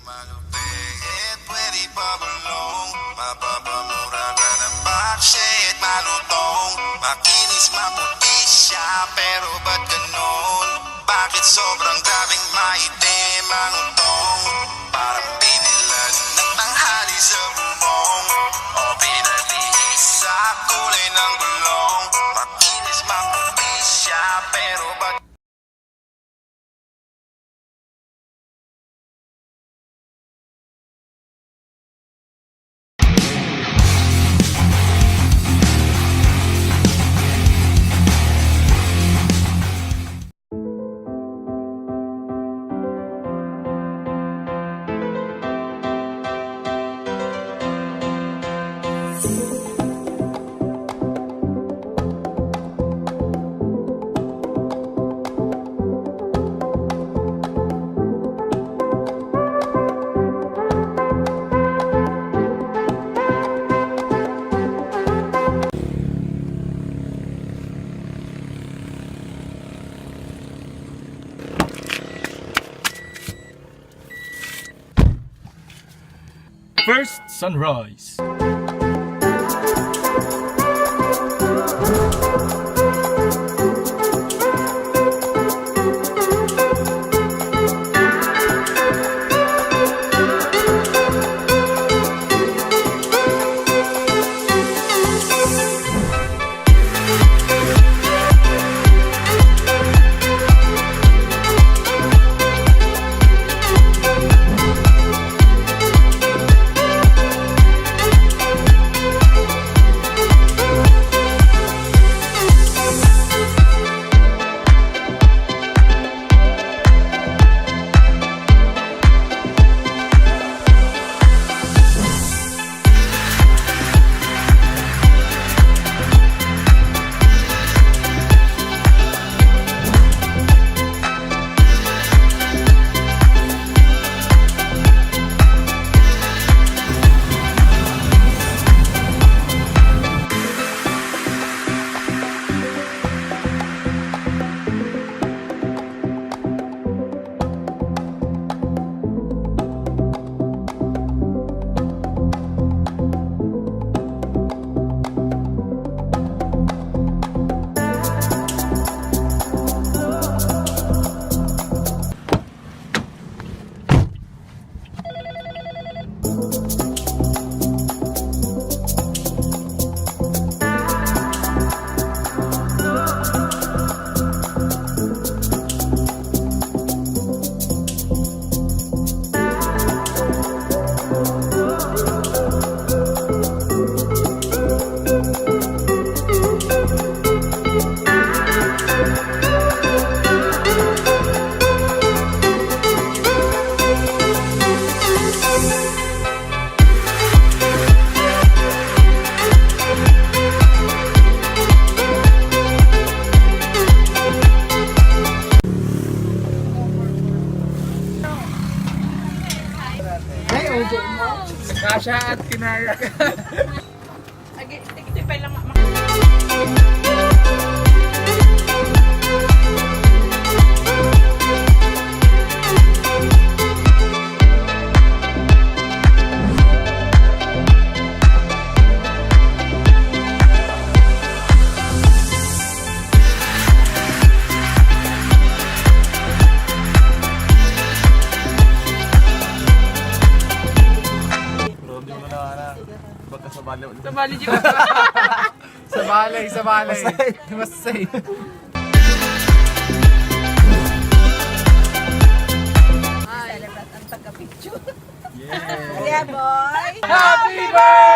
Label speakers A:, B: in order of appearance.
A: Malupit, pwede pa bulong. Mapapamura ka ng baksit, malutong. Makinis, maputi siya, pero ba't ganon? Bakit sobrang grabing maitim ang utong? Parang binilan ng tanghali sa bubong, o pinalihis sa kulay ng bulong. Makinis, maputi siya, pero ba't
B: First sunrise.
C: Kasha at kinaya.
D: Tipay lang. Sabali dyan.
C: Sa balay. Mas safe.
D: Celebrate ang taga-picture. Yeah, boy.
C: Happy birthday!